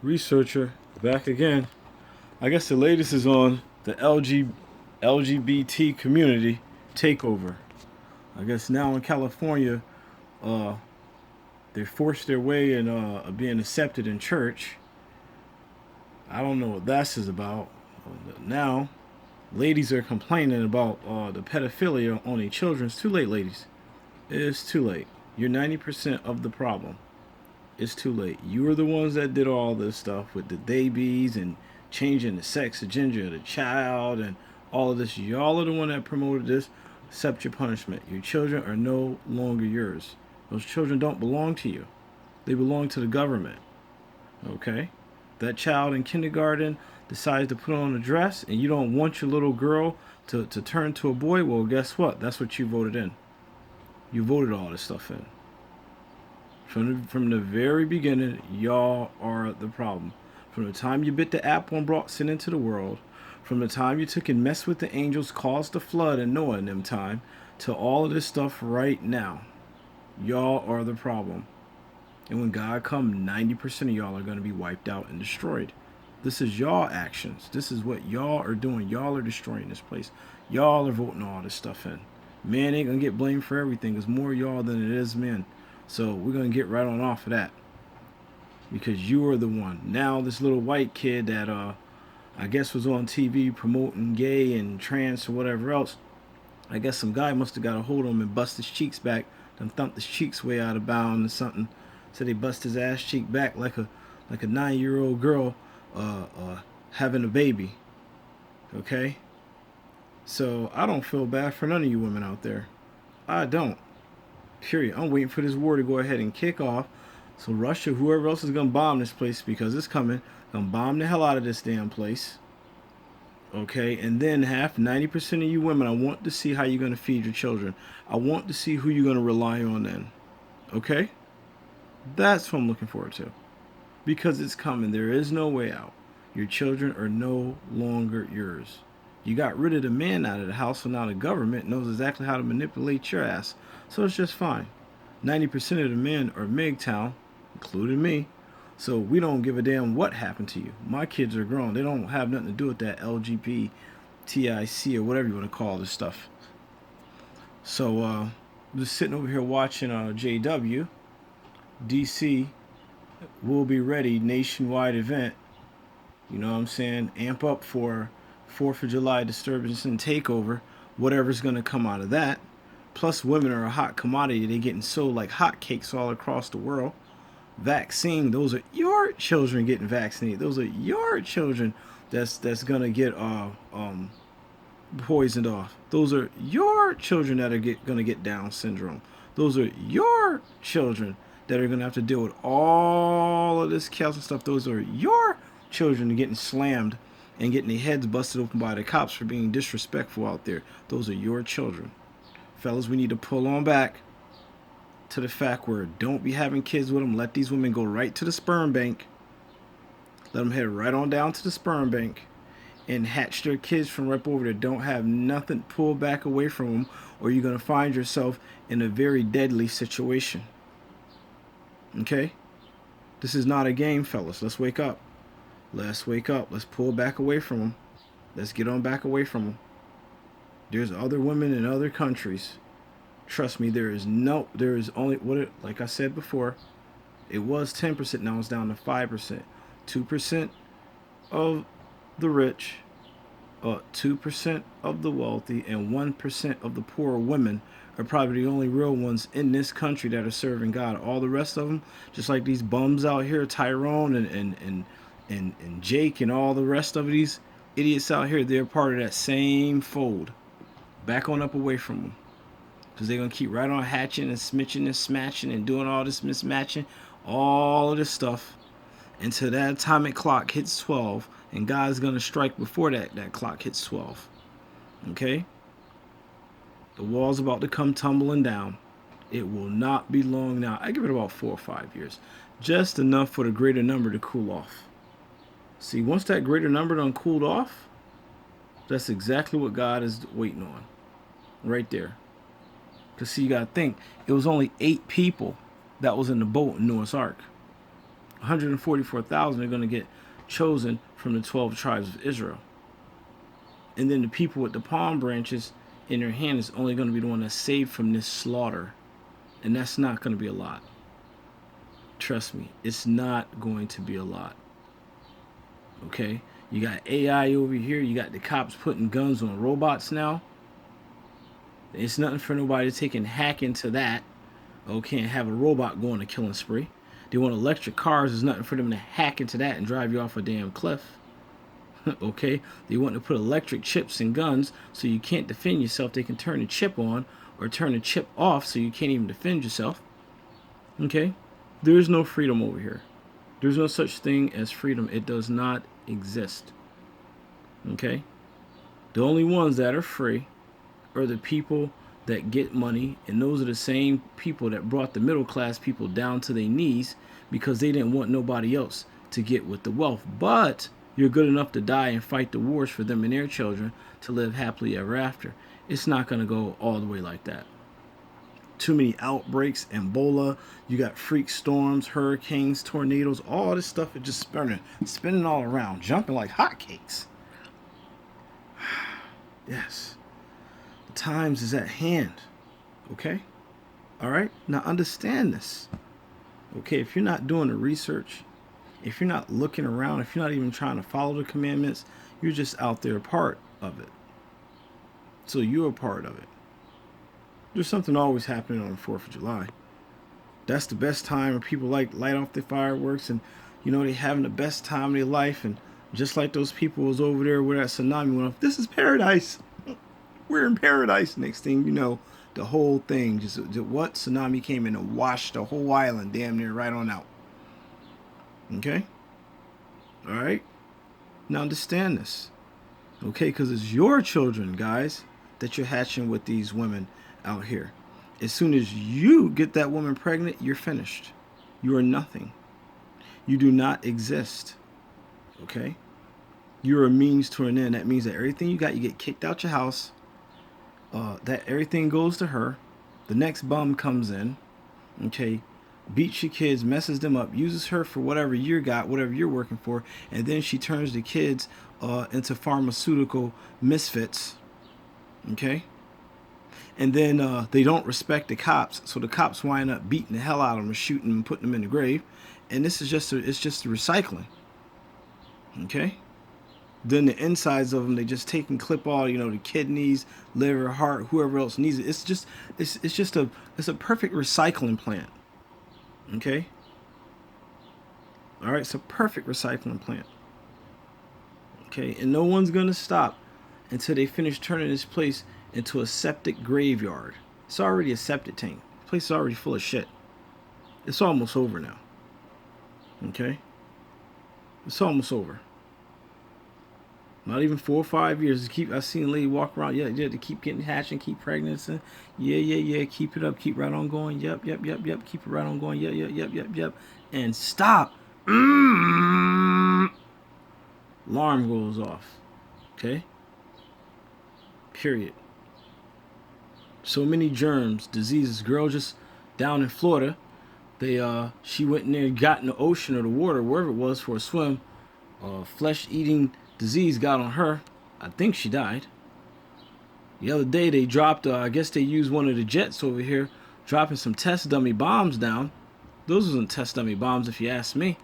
researcher, back again. I guess the latest is on the LGBT community takeover. I guess now in California, uh, they forced their way in being accepted in church. I don't know what that's is about. Now, ladies are complaining about the pedophilia on their children. It's too late, ladies. It's too late. You're 90% of the problem. It's too late. You were the ones that did all this stuff with the babies and changing the sex, the gender of the child, and all of this. Y'all are the one that promoted this. Accept your punishment. Your children are no longer yours. Those children don't belong to you. They belong to the government. Okay? That child in kindergarten decides to put on a dress and you don't want your little girl to turn to a boy, well, guess what? That's what you voted in. You voted all this stuff in. From the very beginning, y'all are the problem. From the time you bit the apple and brought sin into the world, from the time you took and messed with the angels, caused the flood and Noah in them time, to all of this stuff right now, y'all are the problem. And when God come, 90% of y'all are going to be wiped out and destroyed. This is y'all actions. This is what y'all are doing. Y'all are destroying this place. Y'all are voting all this stuff in. Man ain't going to get blamed for everything. It's more y'all than it is men. So we're going to get right on off of that. Because you are the one. Now this little white kid that I guess was on TV promoting gay and trans or whatever else. I guess some guy must have got a hold of him and bust his cheeks back. Then thumped his cheeks way out of bounds or something. Said he bust his ass cheek back like a 9-year-old girl having a baby. Okay? So I don't feel bad for none of you women out there. I don't. Period. I'm waiting for this war to go ahead and kick off. So Russia, whoever else is gonna bomb this place because it's coming, gonna bomb the hell out of this damn place. Okay, and then 90% of you women, I want to see how you're gonna feed your children. I want to see who you're gonna rely on then. Okay? That's what I'm looking forward to. Because it's coming. There is no way out. Your children are no longer yours. You got rid of the man out of the house, so now the government knows exactly how to manipulate your ass. So it's just fine. 90% of the men are MGTOW, including me. So we don't give a damn what happened to you. My kids are grown. They don't have nothing to do with that LGBTIC or whatever you want to call this stuff. So I'm just sitting over here watching JW. DC will be ready, nationwide event. You know what I'm saying? Amp up for 4th of July disturbance and takeover. Whatever's going to come out of that. Plus, women are a hot commodity. They're getting sold like hotcakes all across the world. Vaccine, those are your children getting vaccinated. Those are your children that's gonna get poisoned off. Those are your children that are gonna get Down syndrome. Those are your children that are gonna have to deal with all of this chaos and stuff. Those are your children getting slammed and getting their heads busted open by the cops for being disrespectful out there. Those are your children. Fellas, we need to pull on back to the fact where don't be having kids with them. Let these women go right to the sperm bank. Let them head right on down to the sperm bank and hatch their kids from right over there. Don't have nothing pulled back away from them, or you're going to find yourself in a very deadly situation. Okay? This is not a game, fellas. Let's wake up. Let's wake up. Let's pull back away from them. Let's get on back away from them. There's other women in other countries. Trust me, there is only, like I said before, it was 10%, now it's down to 5%. 2% of the rich, 2% of the wealthy, and 1% of the poor women are probably the only real ones in this country that are serving God. All the rest of them, just like these bums out here, Tyrone and Jake and all the rest of these idiots out here, they're part of that same fold. Back on up away from them. Because they're going to keep right on hatching and smitching and smashing and doing all this mismatching, all of this stuff, until that atomic clock hits 12, and God's going to strike before that clock hits 12. Okay? The wall's about to come tumbling down. It will not be long now. I give it about 4 or 5 years. Just enough for the greater number to cool off. See, once that greater number done cooled off, that's exactly what God is waiting on. Right there. Because see, you got to think, it was only 8 people that was in the boat in Noah's Ark. 144,000 are going to get chosen from the 12 tribes of Israel. And then the people with the palm branches in their hand is only going to be the one that's saved from this slaughter. And that's not going to be a lot. Trust me, it's not going to be a lot. Okay? You got AI over here. You got the cops putting guns on robots now. It's nothing for nobody to take and hack into that. Okay, and have a robot go on a killing spree. They want electric cars. There's nothing for them to hack into that and drive you off a damn cliff. Okay, they want to put electric chips in guns so you can't defend yourself. They can turn the chip on or turn the chip off so you can't even defend yourself. Okay, there is no freedom over here. There's no such thing as freedom. It does not exist. Okay, the only ones that are free are the people that get money, and those are the same people that brought the middle class people down to their knees because they didn't want nobody else to get with the wealth. But you're good enough to die and fight the wars for them and their children to live happily ever after. It's not going to go all the way like that. Too many outbreaks, Ebola, you got freak storms, hurricanes, tornadoes, all this stuff is just spinning all around, jumping like hotcakes. Yes. Times is at hand. Okay? All right? Now understand this. Okay? If you're not doing the research, if you're not looking around, if you're not even trying to follow the commandments, you're just out there part of it. So you're a part of it. There's something always happening on the 4th of July. That's the best time when people like light off their fireworks and, you know, they having the best time of their life. And just like those people was over there where that tsunami went off, this is paradise. We're in paradise. Next thing you know, the whole thing just what tsunami came in and washed the whole island damn near right on out. Okay? All right? Now understand this. Okay? Because it's your children, guys, that you're hatching with these women out here. As soon as you get that woman pregnant, you're finished. You are nothing. You do not exist. Okay? You're a means to an end. That means that everything you got, you get kicked out your house. That everything goes to her. The next bum comes in, okay, beats your kids, messes them up, uses her for whatever you got, whatever you're working for, and then she turns the kids into pharmaceutical misfits, okay? And then they don't respect the cops, so the cops wind up beating the hell out of them, shooting them, putting them in the grave, and this is it's just recycling, okay? Then the insides of them, they just take and clip all, you know, the kidneys, liver, heart, whoever else needs it. It's just a perfect recycling plant. Okay? All right, it's a perfect recycling plant. Okay, and no one's going to stop until they finish turning this place into a septic graveyard. It's already a septic tank. The place is already full of shit. It's almost over now. Okay? It's almost over. Not even 4 or 5 years. I seen a lady walk around. Yeah, to keep getting hatched and keep pregnant. And yeah. Keep it up. Keep right on going. Yep. Keep it right on going. Yep. And stop. Alarm goes off. Okay? Period. So many germs, diseases. Girl just down in Florida. She went in there, got in the ocean or the water, wherever it was, for a swim. Flesh-eating disease got on her. I think she died. The other day they dropped, I guess they used one of the jets over here, dropping some test dummy bombs down. Those wasn't test dummy bombs if you ask me.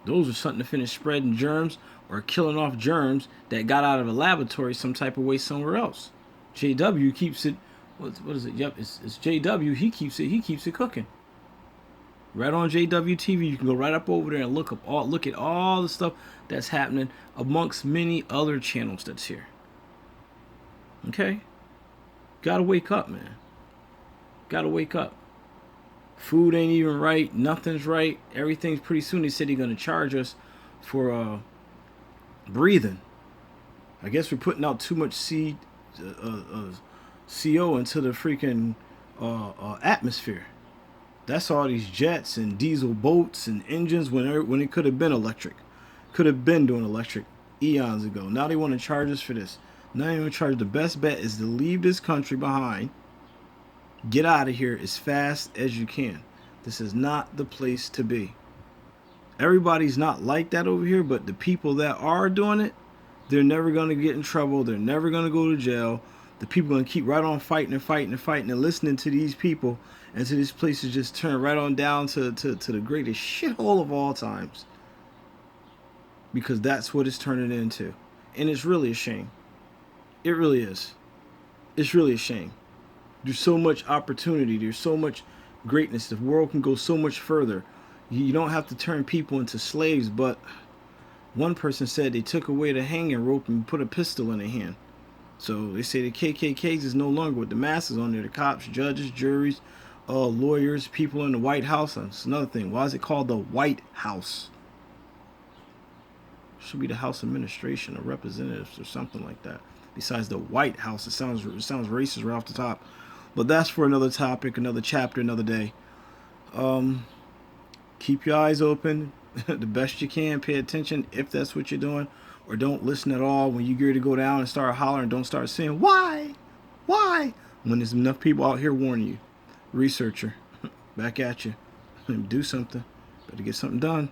Those were something to finish spreading germs or killing off germs that got out of a laboratory some type of way somewhere else. JW keeps it, what is it? Yep, it's JW. He keeps it cooking. Right on JW TV, you can go right up over there and look at all the stuff that's happening amongst many other channels that's here. Okay? Gotta wake up, man. Gotta wake up. Food ain't even right. Nothing's right. Everything's pretty soon. They said they're gonna charge us for breathing. I guess we're putting out too much CO into the freaking atmosphere. That's all these jets and diesel boats and engines when it could have been electric. Could have been doing electric eons ago. Now they want to charge us for this. Now they want to charge. The best bet is to leave this country behind. Get out of here as fast as you can. This is not the place to be. Everybody's not like that over here, but the people that are doing it, they're never going to get in trouble. They're never going to go to jail. The people are going to keep right on fighting and fighting and fighting and listening to these people, and to this place is just turn right on down to the greatest shithole of all times. Because that's what it's turning into. And it's really a shame. It really is. It's really a shame. There's so much opportunity. There's so much greatness. The world can go so much further. You don't have to turn people into slaves, but one person said they took away the hanging rope and put a pistol in their hand. So they say the KKKs is no longer with the masses on there. The cops, judges, juries, lawyers, people in the White House. That's another thing. Why is it called the White House? It should be the House Administration or Representatives or something like that. Besides the White House, it sounds racist right off the top. But that's for another topic, another chapter, another day. Keep your eyes open the best you can. Pay attention if that's what you're doing. Or don't listen at all when you get ready to go down and start hollering. Don't start saying, why? Why? When there's enough people out here warning you. Researcher, back at you. Do something. Better get something done.